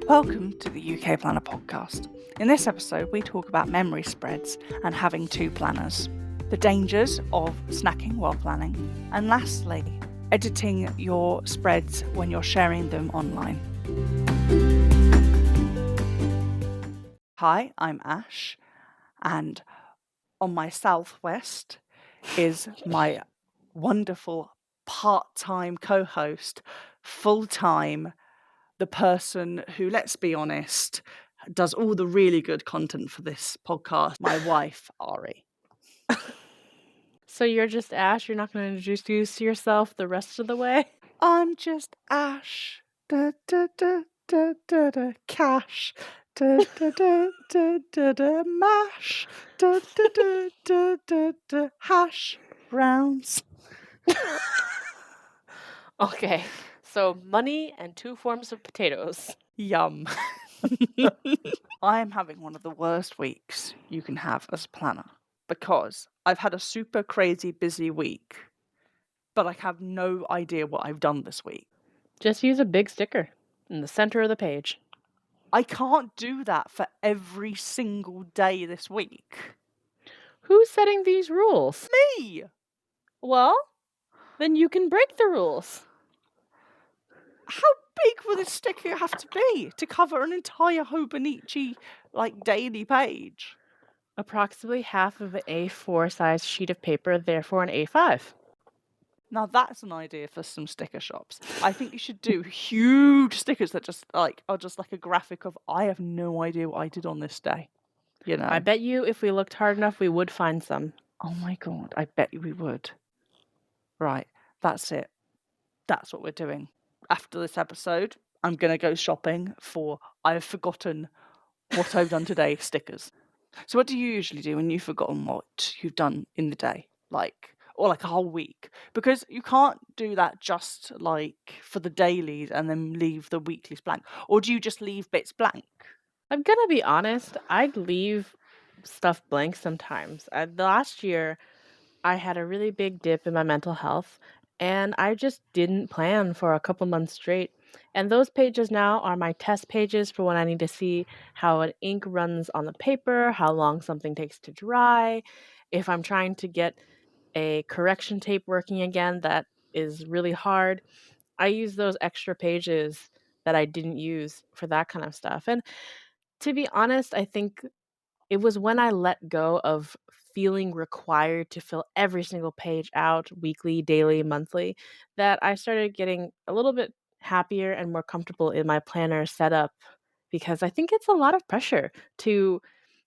Welcome to the UK Planner podcast. In this episode, we talk about memory spreads and having two planners, the dangers of snacking while planning, and lastly, editing your spreads when you're sharing them online. Hi, I'm Ash, and on my southwest is my wonderful part-time co-host, full-time, the person who, let's be honest, does all the really good content for this podcast, my wife, Ari. So you're just Ash? You're not going to introduce yourself the rest of the way? I'm just Ash. Da, da, da, da, da, da, cash. Da, da, da, da, da, da, mash. Da, da, da, da, da, da, hash browns. Okay, so money and two forms of potatoes. Yum. I am having one of the worst weeks you can have as a planner because I've had a super crazy busy week, but I have no idea what I've done this week. Just use a big sticker in the center of the page. I can't do that for every single day this week. Who's setting these rules? Me! Well, then you can break the rules. How big will this sticker have to be to cover an entire Hobonichi, daily page? Approximately half of an A4 size sheet of paper, therefore an A5. Now that's an idea for some sticker shops. I think you should do huge stickers that are just like a graphic of I have no idea what I did on this day. You know. I bet you if we looked hard enough, we would find some. Oh my god, I bet you we would. Right, that's it. That's what we're doing. After this episode, I'm going to go shopping for I've forgotten what I've done today stickers. So what do you usually do when you've forgotten what you've done in the day? Or a whole week? Because you can't do that just for the dailies and then leave the weeklies blank. Or do you just leave bits blank? I'm going to be honest, I'd leave stuff blank sometimes. Last year, I had a really big dip in my mental health, and I just didn't plan for a couple months straight. And those pages now are my test pages for when I need to see how an ink runs on the paper, how long something takes to dry, if I'm trying to get a correction tape working again that is really hard. I use those extra pages that I didn't use for that kind of stuff. And to be honest, I think it was when I let go of feeling required to fill every single page out weekly, daily, monthly, that I started getting a little bit happier and more comfortable in my planner setup, because I think it's a lot of pressure to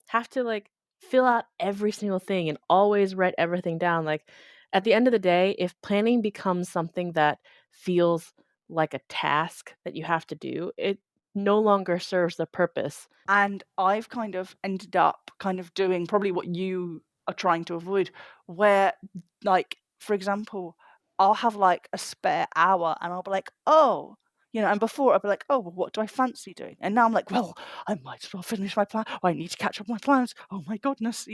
have to fill out every single thing and always write everything down. At the end of the day, if planning becomes something that feels like a task that you have to do, it no longer serves the purpose. And I've kind of ended up doing probably what you are trying to avoid, where, for example, I'll have a spare hour and I'll be like, oh, and before I'd be like, oh, well, what do I fancy doing? And now I'm like, well, I might as well finish my plan. I need to catch up on my plans. Oh my goodness,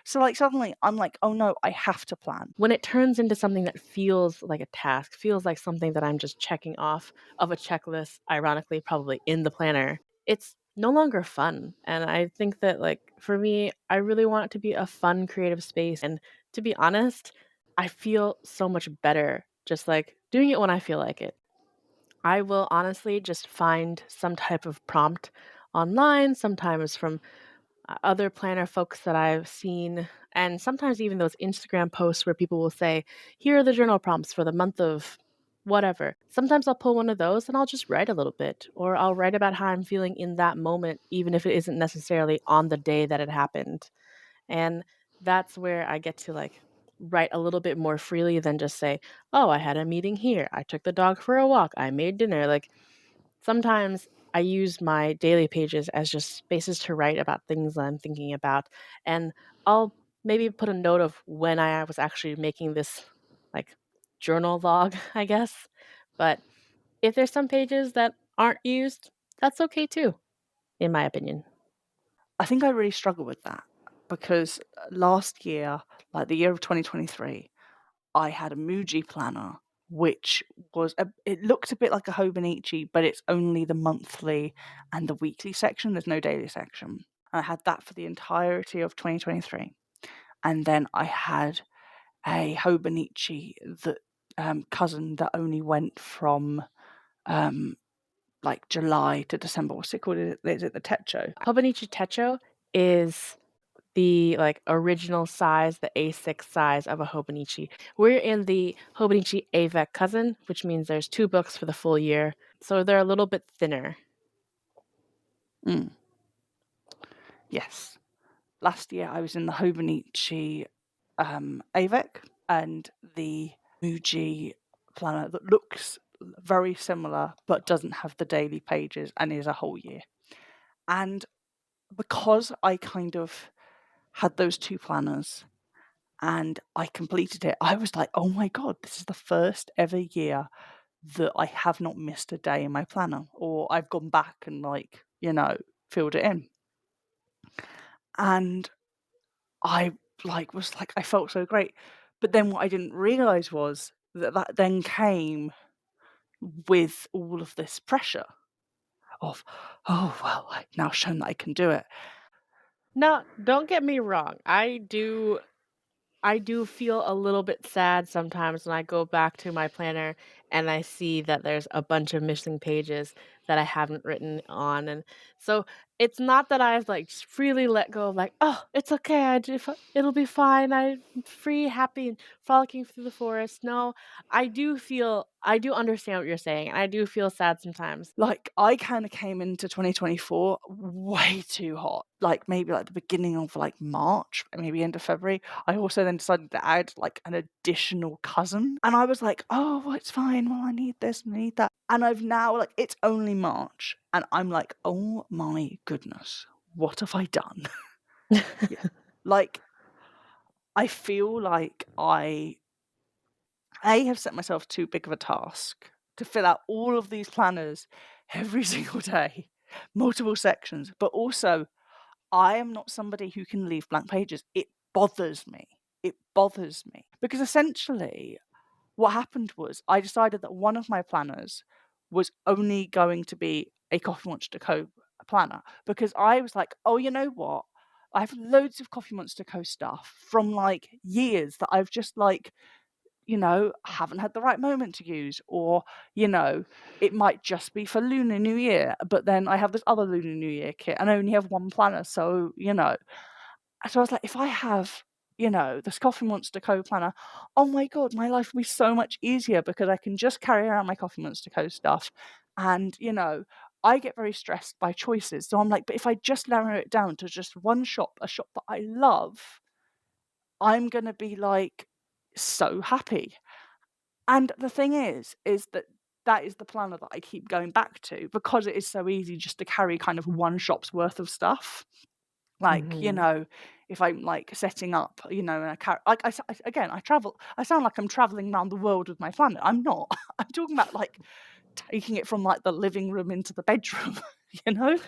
So suddenly I'm like, oh no, I have to plan. When it turns into something that feels like a task, feels like something that I'm just checking off of a checklist, ironically, probably in the planner, it's no longer fun. And I think that for me, I really want it to be a fun, creative space. And to be honest, I feel so much better just doing it when I feel like it. I will honestly just find some type of prompt online, sometimes from other planner folks that I've seen, and sometimes even those Instagram posts where people will say, here are the journal prompts for the month of whatever. Sometimes I'll pull one of those and I'll just write a little bit, or I'll write about how I'm feeling in that moment, even if it isn't necessarily on the day that it happened. And that's where I get to write a little bit more freely than just say, oh, I had a meeting here, I took the dog for a walk, I made dinner. Sometimes I use my daily pages as just spaces to write about things that I'm thinking about. And I'll maybe put a note of when I was actually making this journal log, I guess. But if there's some pages that aren't used, that's okay too, in my opinion. I think I really struggle with that because last year, the year of 2023, I had a Muji planner which was it looked a bit like a Hobonichi, but it's only the monthly and the weekly section. There's no daily section. I had that for the entirety of 2023. And then I had a Hobonichi that cousin that only went from like July to December. What's it called? Is it the Techo? Hobonichi Techo is the, like, original size, the A6 size of a Hobonichi. We're in the Hobonichi Avec Cousin, which means there's 2 books for the full year, so they're a little bit thinner. Mm. Yes. Last year I was in the Hobonichi Avec and the Muji planner that looks very similar but doesn't have the daily pages and is a whole year. And because I kind of had those 2 planners and I completed it, I was like, oh my God, this is the first ever year that I have not missed a day in my planner, or I've gone back and like, filled it in. And I was like, I felt so great. But then what I didn't realize was that then came with all of this pressure of, oh, well, I've now shown that I can do it. Now, don't get me wrong, I do feel a little bit sad sometimes when I go back to my planner and I see that there's a bunch of missing pages that I haven't written on, and so it's not that I've, like, just freely let go of, like, "Oh, it's okay, it'll be fine, I'm free, happy, and frolicking through the forest." No, I do understand what you're saying, and I do feel sad sometimes. Like, I kinda came into 2024 way too hot, like, maybe, like, the beginning of, like, March, maybe end of February. I also then decided to add, like, an additional cousin, and I was like, "Oh, well, it's fine. Well, I need this and I need that." And I've now like, it's only March, and I'm like, "Oh my goodness, what have I done?" Yeah. Like, I feel like I have set myself too big of a task to fill out all of these planners every single day, multiple sections, but also I am not somebody who can leave blank pages. It bothers me. It bothers me because essentially what happened was I decided that one of my planners was only going to be a Coffee Monster Co. planner because I was like, oh, you know what? I have loads of Coffee Monster Co. stuff from like years that I've just like haven't had the right moment to use, or, it might just be for Lunar New Year, but then I have this other Lunar New Year kit and I only have one planner, so. So I was like, if I have, this Coffee Monster Co planner, oh my God, my life will be so much easier because I can just carry around my Coffee Monster Co stuff. And, I get very stressed by choices. So I'm like, but if I just narrow it down to just one shop, a shop that I love, I'm going to be like so happy. And the thing is that that is the planner that I keep going back to because it is so easy just to carry kind of one shop's worth of stuff. Like, Mhm. if I'm like setting up, and I carry, like, again, I travel, I sound like I'm traveling around the world with my planner. I'm not. I'm talking about like taking it from like the living room into the bedroom, you know?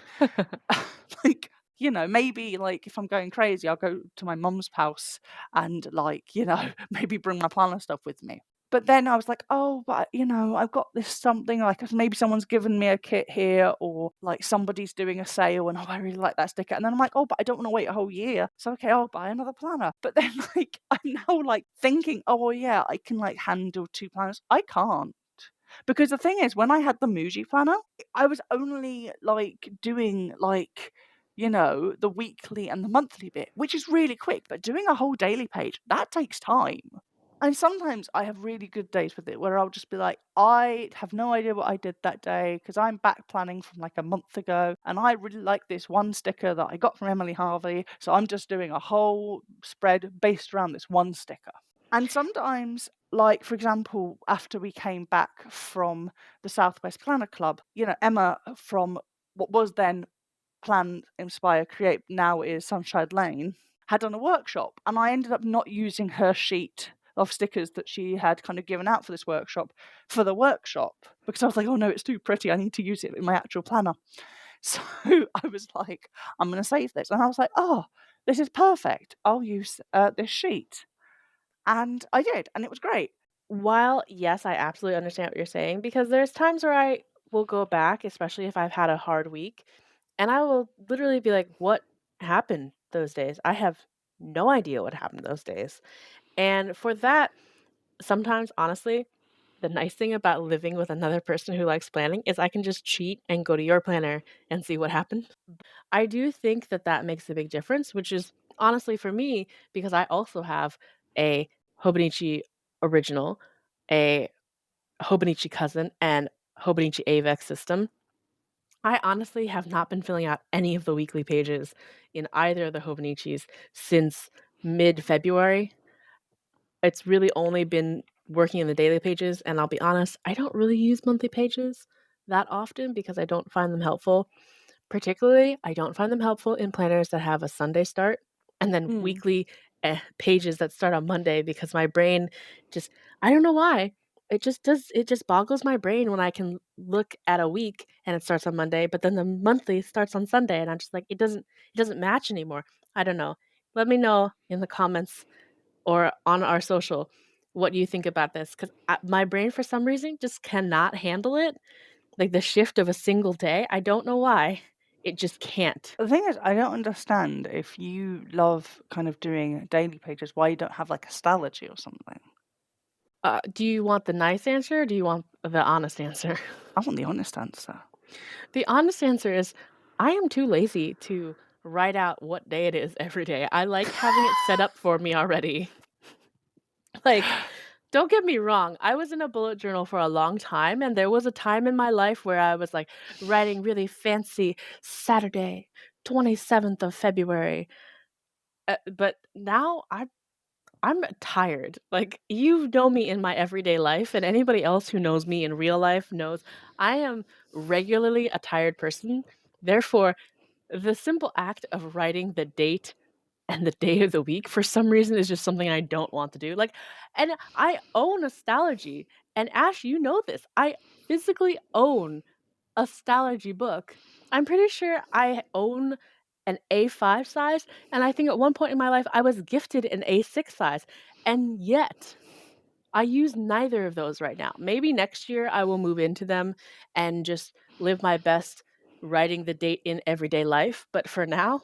Like, maybe like if I'm going crazy, I'll go to my mum's house and like, maybe bring my planner stuff with me. But then I was like, oh, but I've got this something like maybe someone's given me a kit here, or like somebody's doing a sale and oh, I really like that sticker. And then I'm like, oh, but I don't want to wait a whole year. So okay, I'll buy another planner. But then like I'm now like thinking, oh well, yeah, I can like handle 2 planners. I can't. Because the thing is, when I had the Muji planner, I was only like doing like, the weekly and the monthly bit, which is really quick, but doing a whole daily page, that takes time. And sometimes I have really good days with it where I'll just be like, I have no idea what I did that day because I'm back planning from like a month ago and I really like this one sticker that I got from Emily Harvey. So I'm just doing a whole spread based around this one sticker. And sometimes, like, for example, after we came back from the Southwest Planner Club, Emma from what was then Plan, Inspire, Create, now is Sunshine Lane, had done a workshop. And I ended up not using her sheet of stickers that she had kind of given out for this workshop for the workshop because I was like, oh no, it's too pretty. I need to use it in my actual planner. So I was like, I'm going to save this. And I was like, oh, this is perfect. I'll use this sheet. And I did, and it was great. While, yes, I absolutely understand what you're saying, because there's times where I will go back, especially if I've had a hard week, and I will literally be like, "What happened those days?" I have no idea what happened those days. And for that, sometimes, honestly, the nice thing about living with another person who likes planning is I can just cheat and go to your planner and see what happened. I do think that that makes a big difference, which is honestly for me because I also have a Hobonichi original, a Hobonichi Cousin, and Hobonichi AVEX system. I honestly have not been filling out any of the weekly pages in either of the Hobonichis since mid-February. It's really only been working in the daily pages, and I'll be honest, I don't really use monthly pages that often because I don't find them helpful. Particularly, I don't find them helpful in planners that have a Sunday start and then Mm. weekly pages that start on Monday because my brain just, I don't know why. It just boggles my brain when I can look at a week and it starts on Monday, but then the monthly starts on Sunday and I'm just like, it doesn't match anymore. I don't know. Let me know in the comments or on our social what you think about this because my brain, for some reason, just cannot handle it. Like the shift of a single day. I don't know why. It just can't. The thing is, I don't understand if you love kind of doing daily pages, why you don't have like a stalogy or something. Do you want the nice answer or do you want the honest answer? I want the honest answer. The honest answer is I am too lazy to write out what day it is every day. I like having it set up for me already. Like, don't get me wrong, I was in a bullet journal for a long time, and there was a time in my life where I was, like, writing really fancy Saturday, 27th of February, but now I'm tired. Like, you know me in my everyday life, and anybody else who knows me in real life knows I am regularly a tired person. Therefore, the simple act of writing the date and the day of the week for some reason is just something I don't want to do. Like, and I own a Stalogy, and Ash, you know this. I physically own a Stalogy book. I'm pretty sure I own an A5 size, and I think at one point in my life I was gifted an A6 size, and yet I use neither of those right now. Maybe next year I will move into them and just live my best writing the date in everyday life, but for now,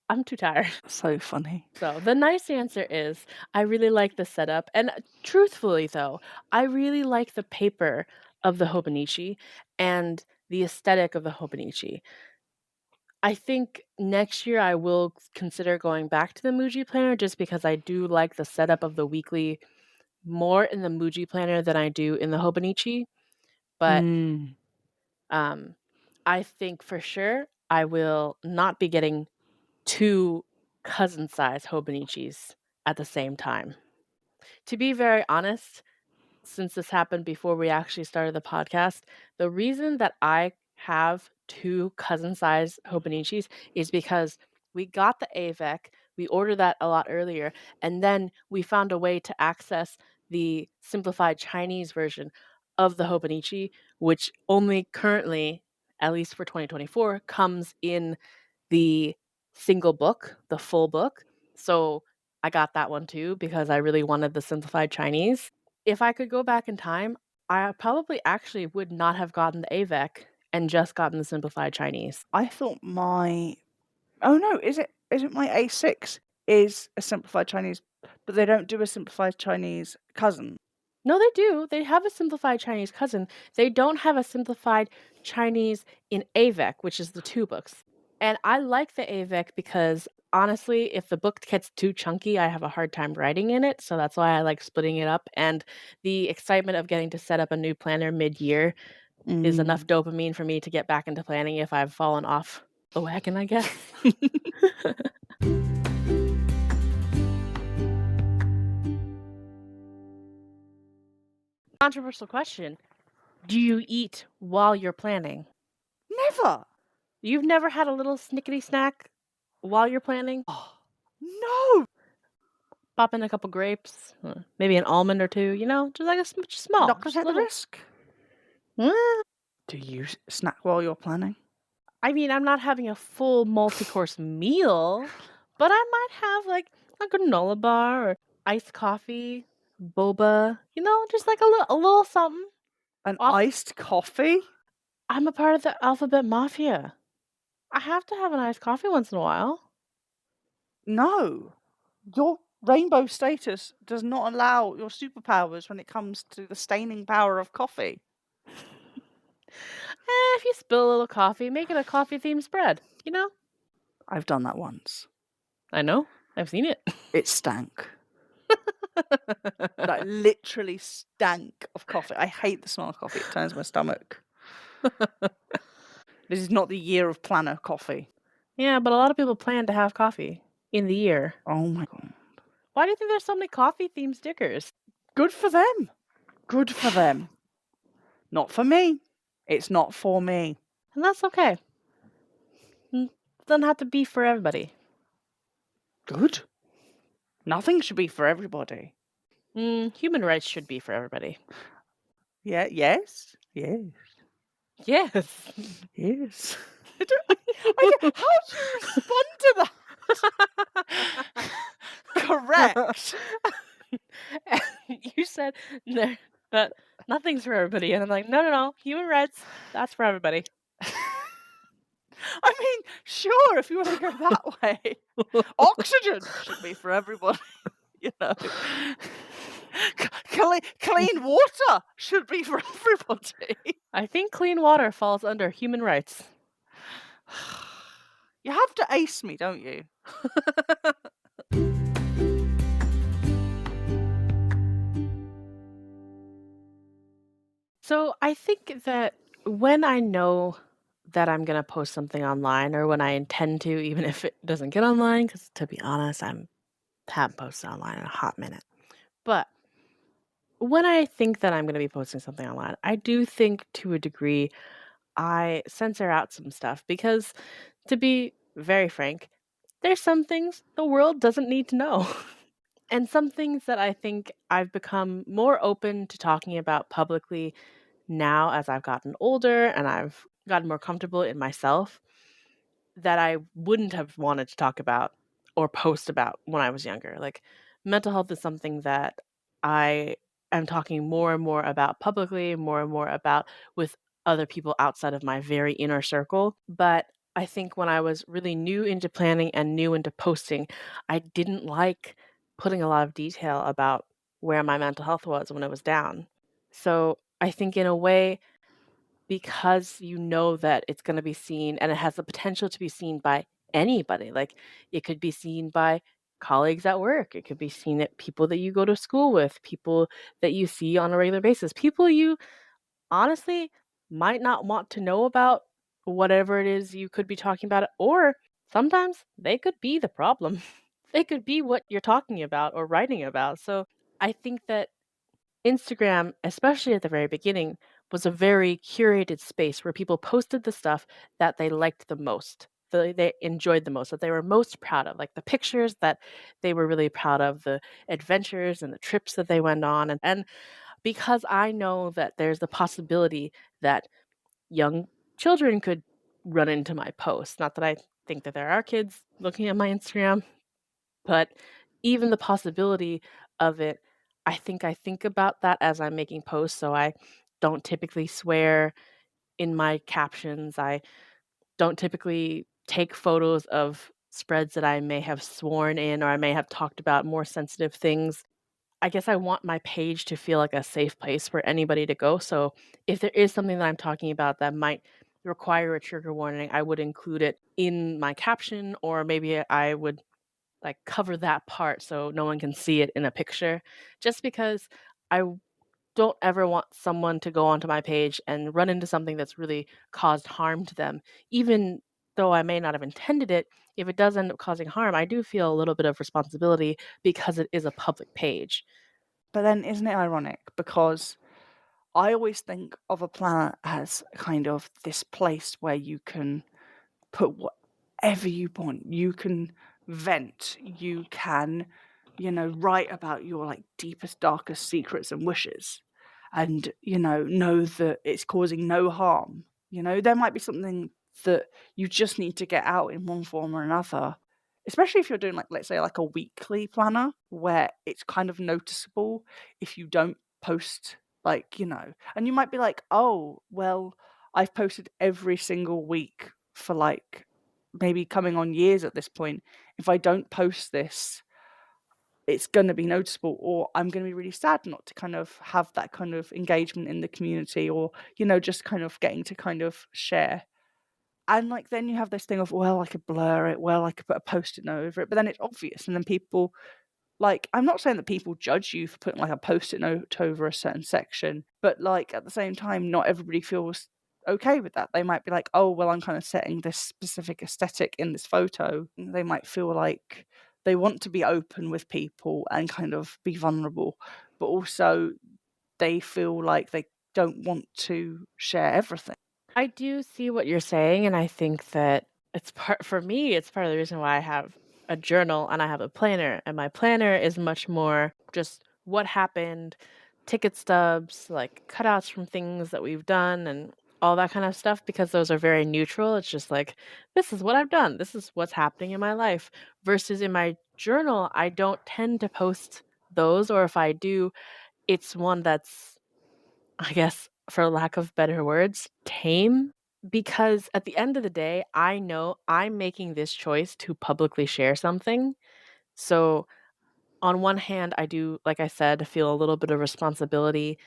I'm too tired. So funny. So, the nice answer is I really like the setup, and truthfully though, I really like the paper of the Hobonichi and the aesthetic of the Hobonichi. I think next year I will consider going back to the Muji planner just because I do like the setup of the weekly more in the Muji planner than I do in the Hobonichi, but Mm. um, I think for sure I will not be getting 2 cousin-size Hobonichis at the same time. To be very honest, since this happened before we actually started the podcast, the reason that I have 2 cousin-sized Hobonichis is because we got the AVEC, we ordered that a lot earlier, and then we found a way to access the simplified Chinese version of the Hobonichi, which only currently, at least for 2024, comes in the single book, the full book. So I got that one too because I really wanted the simplified Chinese. If I could go back in time, I probably actually would not have gotten the AVEC and just gotten the simplified Chinese. I thought my oh no, is it my A6 is a simplified Chinese, but they don't do a simplified Chinese cousin. No, they do. They have a simplified Chinese cousin. They don't have a simplified Chinese in AVEC, which is the 2 books. And I like the AVEC because honestly, if the book gets too chunky, I have a hard time writing in it. So that's why I like splitting it up. And the excitement of getting to set up a new planner mid-year is enough Mm. dopamine for me to get back into planning if I've fallen off the wagon, I guess. Controversial question. Do you eat while you're planning? Never. You've never had a little snickety snack while you're planning? Oh, no. Pop in a couple grapes, maybe an almond or 2, you know, just like just small, Not gonna just take the little. risk. Mm. Do you snack while you're planning? I mean, I'm not having a full multi-course meal, but I might have like a granola bar or iced coffee boba, just like a little something An off. iced coffee? I'm a part of the alphabet mafia. I have to have an iced coffee once in a while. No. Your rainbow status does not allow your superpowers when it comes to the staining power of coffee. If you spill a little coffee, make it a coffee themed spread, you know? I've done that once. I know. I've seen it. It stank. Like, literally stank of coffee. I hate the smell of coffee. It turns my stomach. This is not the year of planner coffee. Yeah, but a lot of people plan to have coffee in the year. Oh my god. Why do you think there's so many coffee themed stickers? Good for them. Good for them. Not for me. It's not for me. And that's okay. Doesn't have to be for everybody. Good. Nothing should be for everybody. Human rights should be for everybody. Yeah, yes. Yes. Yes. Yes. How do you respond to that? Correct. You said that nothing's for everybody. And I'm like, no. Human rights, that's for everybody. I mean, sure, if you want to go that way. Oxygen should be for everybody, you know. Clean water should be for everybody. I think clean water falls under human rights. You have to ace me, don't you? So I think that when I know that I'm going to post something online or when I intend to, even if it doesn't get online, because to be honest, haven't posted online in a hot minute. But when I think that I'm going to be posting something online, I do think to a degree I censor out some stuff because, to be very frank, there's some things the world doesn't need to know. And some things that I think I've become more open to talking about publicly now as I've gotten older and I've gotten more comfortable in myself that I wouldn't have wanted to talk about or post about when I was younger. Like, mental health is something that I am talking more and more about publicly, more and more about with other people outside of my very inner circle. But I think when I was really new into planning and new into posting, I didn't like putting a lot of detail about where my mental health was when it was down. So I think, in a way, because you know that it's gonna be seen and it has the potential to be seen by anybody. Like, it could be seen by colleagues at work, it could be seen at people that you go to school with, people that you see on a regular basis, people you honestly might not want to know about whatever it is you could be talking about, or sometimes they could be the problem. They could be what you're talking about or writing about. So I think that Instagram, especially at the very beginning, was a very curated space where people posted the stuff that they liked the most, they enjoyed the most, that they were most proud of, like the pictures that they were really proud of, the adventures and the trips that they went on. And because I know that there's the possibility that young children could run into my posts, not that I think that there are kids looking at my Instagram, but even the possibility of it, I think about that as I'm making posts, so I don't typically swear in my captions. I don't typically take photos of spreads that I may have sworn in or I may have talked about more sensitive things. I guess I want my page to feel like a safe place for anybody to go, so if there is something that I'm talking about that might require a trigger warning, I would include it in my caption, or maybe I would like cover that part so no one can see it in a picture, just because I don't ever want someone to go onto my page and run into something that's really caused harm to them. Even though I may not have intended it, if it does end up causing harm, I do feel a little bit of responsibility because it is a public page. But then isn't it ironic? Because I always think of a planner as kind of this place where you can put whatever you want. You can vent. You can, write about your like deepest, darkest secrets and wishes, and know that it's causing no harm. There might be something that you just need to get out in one form or another. especially if you're doing, like, let's say, like, a weekly planner where it's kind of noticeable if you don't post, like, and you might be like, "Oh, well, I've posted every single week for, like, maybe coming on years at this point. If I don't post this, it's gonna be noticeable, or I'm gonna be really sad not to kind of have that kind of engagement in the community, or, just kind of getting to kind of share." And, like, then you have this thing of, "Well, I could blur it, well, I could put a Post-it note over it," but then it's obvious, and then people, like, I'm not saying that people judge you for putting, like, a Post-it note over a certain section, but, like, at the same time, not everybody feels okay with that. They might be like, "Oh, well, I'm kinda setting this specific aesthetic in this photo." And they might feel like they want to be open with people and kind of be vulnerable, but also they feel like they don't want to share everything. I do see what you're saying, and I think that it's part of the reason why I have a journal and I have a planner, and my planner is much more just what happened, ticket stubs, like cutouts from things that we've done and all that kind of stuff because those are very neutral. It's just like this is what I've done. This is what's happening in my life versus in my journal, I don't tend to post those, or if I do, it's one that's, I guess, for lack of better words, tame, because at the end of the day, I know I'm making this choice to publicly share something. So, on one hand, I do, like I said, feel a little bit of responsibility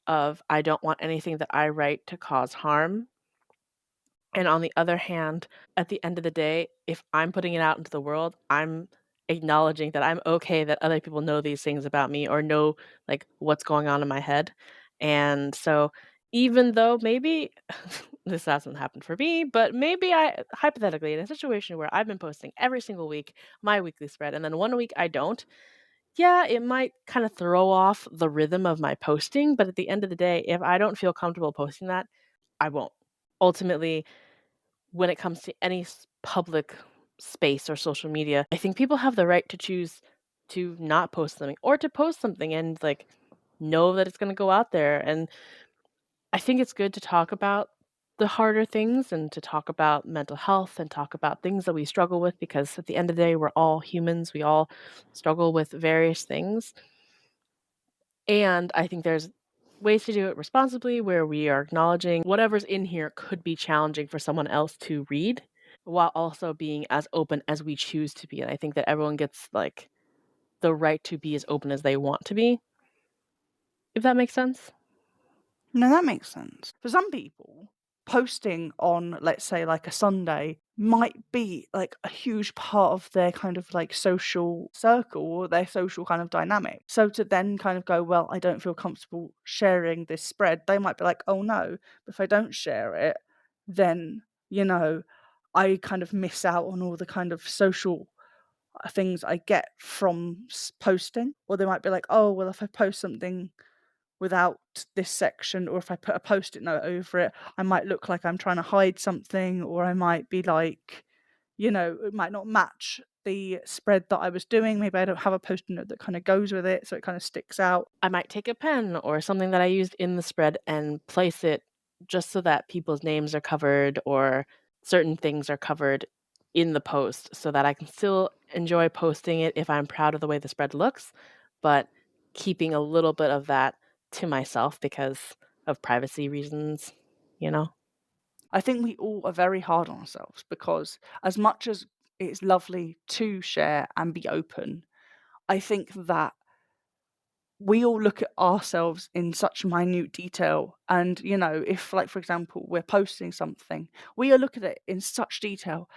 of I don't want anything that I write to cause harm. And on the other hand, at the end of the day, if I'm putting it out into the world, I'm acknowledging that I'm okay that other people know these things about me or know like what's going on in my head. And so even though maybe this hasn't happened for me, but maybe I hypothetically in a situation where I've been posting every single week my weekly spread and then one week I don't, yeah, it might kind of throw off the rhythm of my posting, but at the end of the day, if I don't feel comfortable posting that, I won't. Ultimately, when it comes to any public space or social media, I think people have the right to choose to not post something or to post something and like know that it's going to go out there. And I think it's good to talk about the harder things and to talk about mental health and talk about things that we struggle with because at the end of the day, we're all humans. We all struggle with various things. And I think there's ways to do it responsibly where we are acknowledging whatever's in here could be challenging for someone else to read while also being as open as we choose to be. And I think that everyone gets like the right to be as open as they want to be, if that makes sense. No, that makes sense. For some people, posting on, let's say, like a Sunday might be like a huge part of their kind of like social circle or their social kind of dynamic. So to then kind of go, well, I don't feel comfortable sharing this spread, they might be like, oh no, if I don't share it, then, I kind of miss out on all the kind of social things I get from posting. Or they might be like, oh, well, if I post something without this section, or if I put a Post-it note over it, I might look like I'm trying to hide something, or I might be like, it might not match the spread that I was doing. Maybe I don't have a Post-it note that kind of goes with it, so it kind of sticks out. I might take a pen or something that I used in the spread and place it just so that people's names are covered or certain things are covered in the post so that I can still enjoy posting it if I'm proud of the way the spread looks, but keeping a little bit of that to myself because of privacy reasons, you know? I think we all are very hard on ourselves because as much as it's lovely to share and be open, I think that we all look at ourselves in such minute detail. And, if, like, for example, we're posting something, we all look at it in such detail,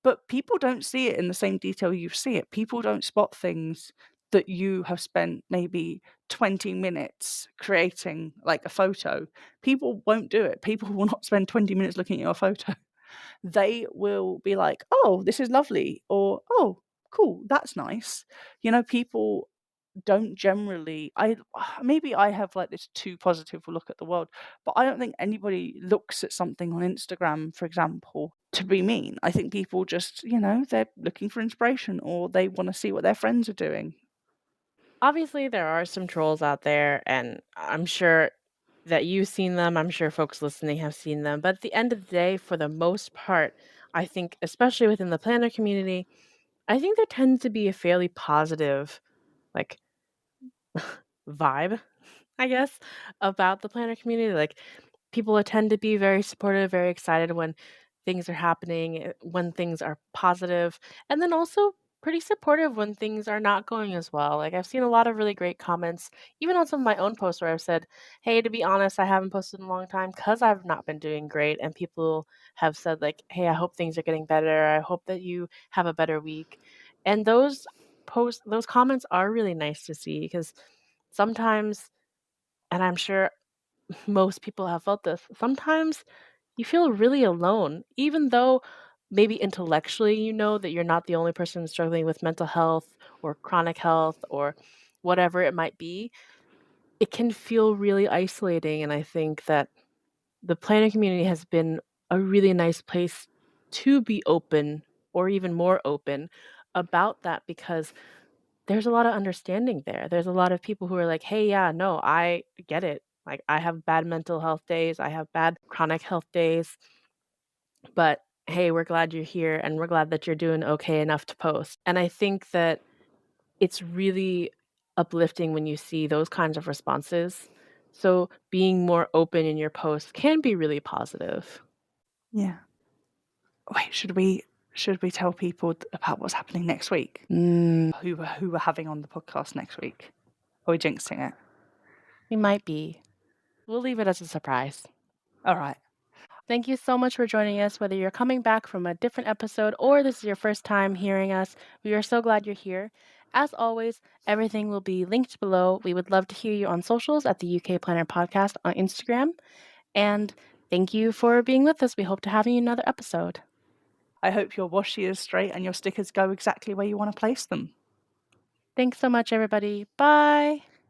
but people don't see it in the same detail you see it. People don't spot things that you have spent maybe 20 minutes creating, like a photo. People won't do it. People will not spend 20 minutes looking at your photo. They will be like, oh, this is lovely, or oh, cool, that's nice. People don't generally, maybe I have like this too positive look at the world, but I don't think anybody looks at something on Instagram, for example, to be mean. I think people just, they're looking for inspiration, or they want to see what their friends are doing. Obviously, there are some trolls out there, and I'm sure that you've seen them. I'm sure folks listening have seen them. But at the end of the day, for the most part, I think, especially within the planner community, I think there tends to be a fairly positive, like, vibe, I guess, about the planner community. Like, people tend to be very supportive, very excited when things are happening, when things are positive, and then also pretty supportive when things are not going as well. Like, I've seen a lot of really great comments, even on some of my own posts where I've said, "Hey, to be honest, I haven't posted in a long time because I've not been doing great." And people have said, like, "Hey, I hope things are getting better. I hope that you have a better week." And those comments are really nice to see because sometimes, and I'm sure most people have felt this, sometimes you feel really alone, even though maybe intellectually you know that you're not the only person struggling with mental health or chronic health or whatever it might be. It can feel really isolating. And I think that the planning community has been a really nice place to be open or even more open about that because there's a lot of understanding there. There's a lot of people who are like, "Hey, yeah, no, I get it. Like, I have bad mental health days, I have bad chronic health days, but hey, we're glad you're here and we're glad that you're doing okay enough to post." And I think that it's really uplifting when you see those kinds of responses. So being more open in your posts can be really positive. Yeah. Wait, should we tell people about what's happening next week? Mm, Who we're having on the podcast next week? Are we jinxing it? we might be. We'll leave it as a surprise. All right. Thank you so much for joining us, whether you're coming back from a different episode or this is your first time hearing us. We are so glad you're here. As always, everything will be linked below. We would love to hear you on socials at the UK Planner Podcast on Instagram. And thank you for being with us. We hope to have you in another episode. I hope your washi is straight and your stickers go exactly where you want to place them. Thanks so much, everybody. Bye.